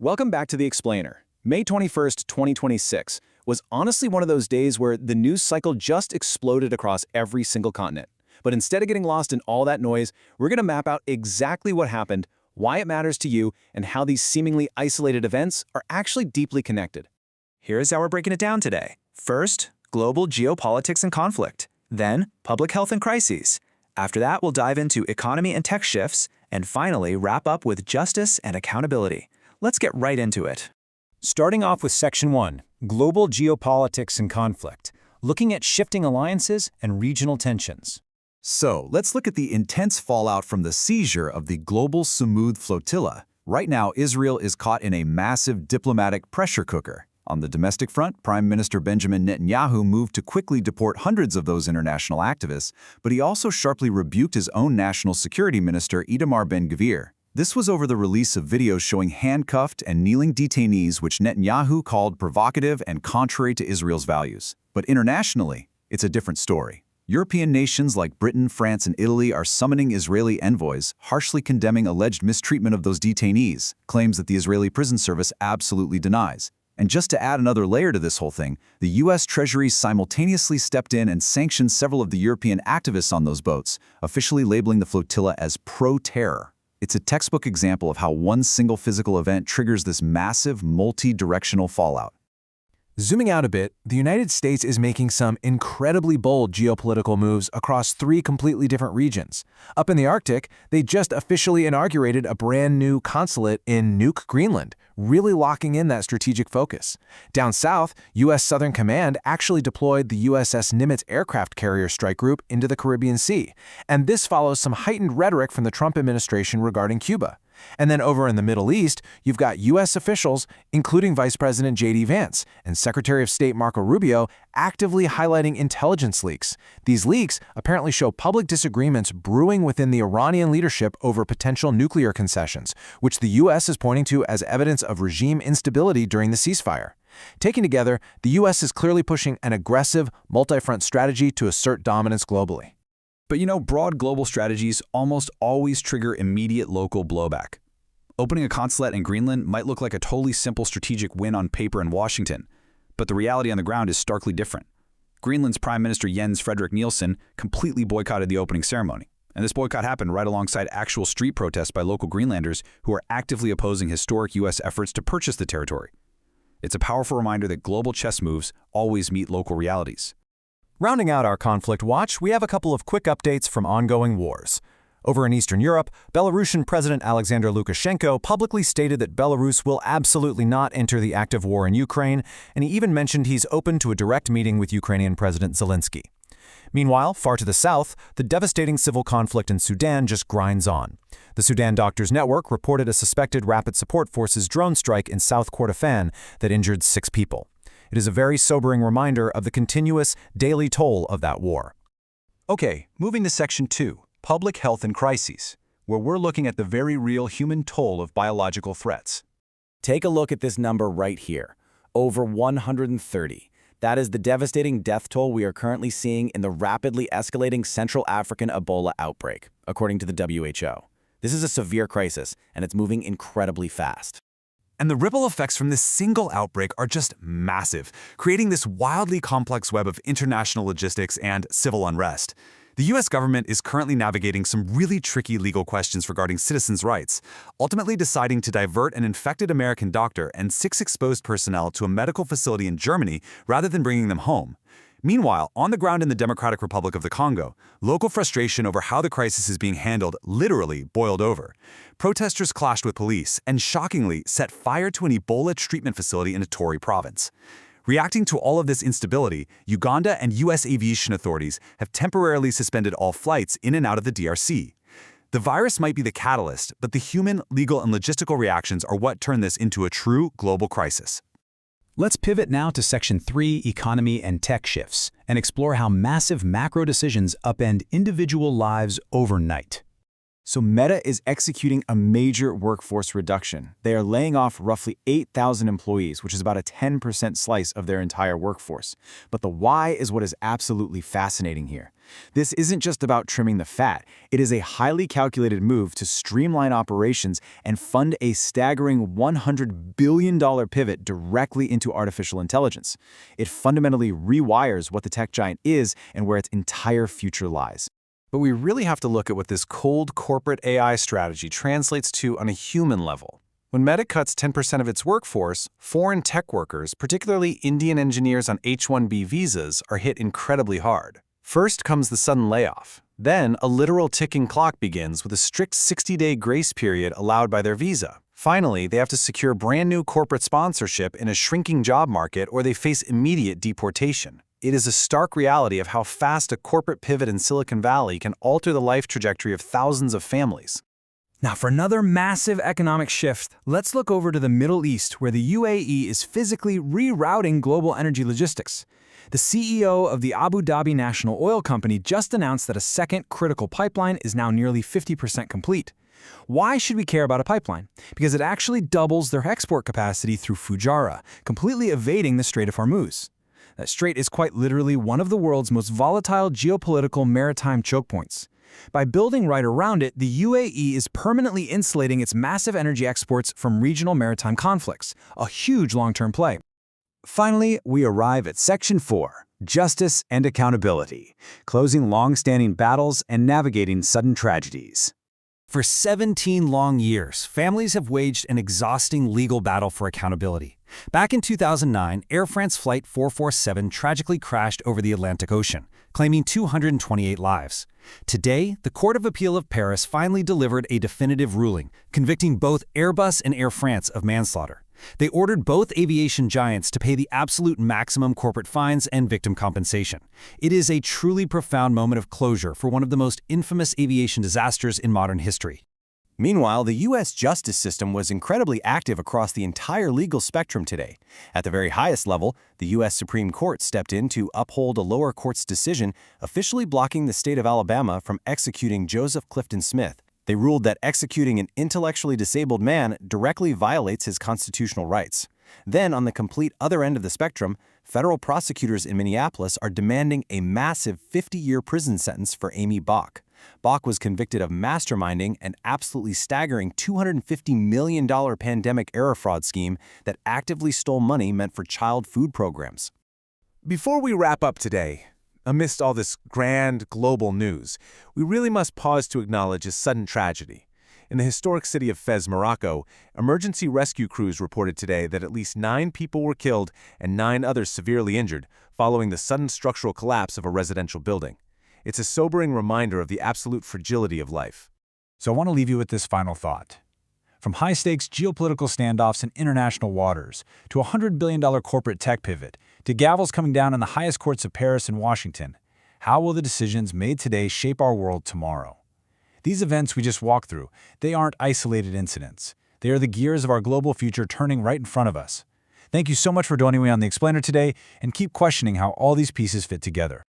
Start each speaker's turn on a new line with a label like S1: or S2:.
S1: Welcome back to The Explainer. May 21st, 2026 was honestly one of those days where the news cycle just exploded across every single continent. But instead of getting lost in all that noise, we're going to map out exactly what happened, why it matters to you, and how these seemingly isolated events are actually deeply connected.
S2: Here's how we're breaking it down today. First, global geopolitics and conflict. Then, public health and crises. After that, we'll dive into economy and tech shifts, and finally wrap up with justice and accountability. Let's get right into it.
S3: Starting off with Section 1, Global Geopolitics and Conflict, looking at shifting alliances and regional tensions.
S4: So, let's look at the intense fallout from the seizure of the global Samud flotilla. Right now, Israel is caught in a massive diplomatic pressure cooker. On the domestic front, Prime Minister Benjamin Netanyahu moved to quickly deport hundreds of those international activists, but he also sharply rebuked his own national security minister, Itamar Ben-Gvir. This was over the release of videos showing handcuffed and kneeling detainees, which Netanyahu called provocative and contrary to Israel's values. But internationally, it's a different story. European nations like Britain, France, and Italy are summoning Israeli envoys, harshly condemning alleged mistreatment of those detainees, claims that the Israeli prison service absolutely denies. And just to add another layer to this whole thing, the U.S. Treasury simultaneously stepped in and sanctioned several of the European activists on those boats, officially labeling the flotilla as pro-terror. It's a textbook example of how one single physical event triggers this massive, multi-directional fallout.
S5: Zooming out a bit, the United States is making some incredibly bold geopolitical moves across three completely different regions. Up in the Arctic, they just officially inaugurated a brand new consulate in Nuuk, Greenland, really locking in that strategic focus. Down south, U.S. Southern Command actually deployed the USS Nimitz aircraft carrier strike group into the Caribbean Sea, and this follows some heightened rhetoric from the Trump administration regarding Cuba. And then over in the Middle East, you've got U.S. officials, including Vice President J.D. Vance and Secretary of State Marco Rubio, actively highlighting intelligence leaks. These leaks apparently show public disagreements brewing within the Iranian leadership over potential nuclear concessions, which the U.S. is pointing to as evidence of regime instability during the ceasefire. Taken together, the U.S. is clearly pushing an aggressive, multi-front strategy to assert dominance globally.
S4: But you know, broad global strategies almost always trigger immediate local blowback. Opening a consulate in Greenland might look like a totally simple strategic win on paper in Washington, but the reality on the ground is starkly different. Greenland's Prime Minister Jens Frederik Nielsen completely boycotted the opening ceremony, and this boycott happened right alongside actual street protests by local Greenlanders who are actively opposing historic U.S. efforts to purchase the territory. It's a powerful reminder that global chess moves always meet local realities.
S3: Rounding out our conflict watch, we have a couple of quick updates from ongoing wars. Over in Eastern Europe, Belarusian President Alexander Lukashenko publicly stated that Belarus will absolutely not enter the active war in Ukraine, and he even mentioned he's open to a direct meeting with Ukrainian President Zelensky. Meanwhile, far to the south, the devastating civil conflict in Sudan just grinds on. The Sudan Doctors Network reported a suspected Rapid Support Forces drone strike in South Kordofan that injured 6 people. It is a very sobering reminder of the continuous, daily toll of that war. Okay, moving to Section 2, Public Health and Crises, where we're looking at the very real human toll of biological threats.
S1: Take a look at this number right here, over 130. That is the devastating death toll we are currently seeing in the rapidly escalating Central African Ebola outbreak, according to the WHO. This is a severe crisis, and it's moving incredibly fast.
S6: And the ripple effects from this single outbreak are just massive, creating this wildly complex web of international logistics and civil unrest. The U.S. government is currently navigating some really tricky legal questions regarding citizens' rights, ultimately deciding to divert an infected American doctor and 6 exposed personnel to a medical facility in Germany rather than bringing them home. Meanwhile, on the ground in the Democratic Republic of the Congo, local frustration over how the crisis is being handled literally boiled over. Protesters clashed with police and, shockingly, set fire to an Ebola treatment facility in Ituri province. Reacting to all of this instability, Uganda and U.S. aviation authorities have temporarily suspended all flights in and out of the DRC. The virus might be the catalyst, but the human, legal, and logistical reactions are what turn this into a true global crisis.
S3: Let's pivot now to Section 3, Economy and Tech Shifts, and explore how massive macro decisions upend individual lives overnight.
S1: So Meta is executing a major workforce reduction. They are laying off roughly 8,000 employees, which is about a 10% slice of their entire workforce. But the why is what is absolutely fascinating here.
S4: This isn't just about trimming the fat. It is a highly calculated move to streamline operations and fund a staggering $100 billion pivot directly into artificial intelligence. It fundamentally rewires what the tech giant is and where its entire future lies.
S5: But we really have to look at what this cold corporate AI strategy translates to on a human level. When Meta cuts 10% of its workforce, foreign tech workers, particularly Indian engineers on H-1B visas, are hit incredibly hard. First comes the sudden layoff. Then, a literal ticking clock begins with a strict 60-day grace period allowed by their visa. Finally, they have to secure brand new corporate sponsorship in a shrinking job market or they face immediate deportation. It is a stark reality of how fast a corporate pivot in Silicon Valley can alter the life trajectory of thousands of families.
S7: Now, for another massive economic shift, let's look over to the Middle East, where the UAE is physically rerouting global energy logistics. The CEO of the Abu Dhabi National Oil Company just announced that a second critical pipeline is now nearly 50% complete. Why should we care about a pipeline? Because it actually doubles their export capacity through Fujairah, completely evading the Strait of Hormuz. That strait is quite literally one of the world's most volatile geopolitical maritime choke points. By building right around it, the UAE is permanently insulating its massive energy exports from regional maritime conflicts, a huge long-term play.
S4: Finally, we arrive at Section 4, Justice and Accountability, closing long-standing battles and navigating sudden tragedies.
S3: For 17 long years, families have waged an exhausting legal battle for accountability. Back in 2009, Air France Flight 447 tragically crashed over the Atlantic Ocean, claiming 228 lives. Today, the Court of Appeal of Paris finally delivered a definitive ruling, convicting both Airbus and Air France of manslaughter. They ordered both aviation giants to pay the absolute maximum corporate fines and victim compensation. It is a truly profound moment of closure for one of the most infamous aviation disasters in modern history.
S1: Meanwhile, the U.S. justice system was incredibly active across the entire legal spectrum today. At the very highest level, the U.S. Supreme Court stepped in to uphold a lower court's decision, officially blocking the state of Alabama from executing Joseph Clifton Smith. They ruled that executing an intellectually disabled man directly violates his constitutional rights. Then, on the complete other end of the spectrum, federal prosecutors in Minneapolis are demanding a massive 50-year prison sentence for Amy Bach. Bach was convicted of masterminding an absolutely staggering $250 million pandemic-era fraud scheme that actively stole money meant for child food programs.
S5: Before we wrap up today, amidst all this grand global news, we really must pause to acknowledge a sudden tragedy. In the historic city of Fez, Morocco, emergency rescue crews reported today that at least 9 people were killed and 9 others severely injured following the sudden structural collapse of a residential building. It's a sobering reminder of the absolute fragility of life.
S3: So I want to leave you with this final thought. From high-stakes geopolitical standoffs in international waters, to a $100 billion corporate tech pivot, to gavels coming down in the highest courts of Paris and Washington, how will the decisions made today shape our world tomorrow? These events we just walked through, they aren't isolated incidents. They are the gears of our global future turning right in front of us. Thank you so much for joining me on The Explainer today, and keep questioning how all these pieces fit together.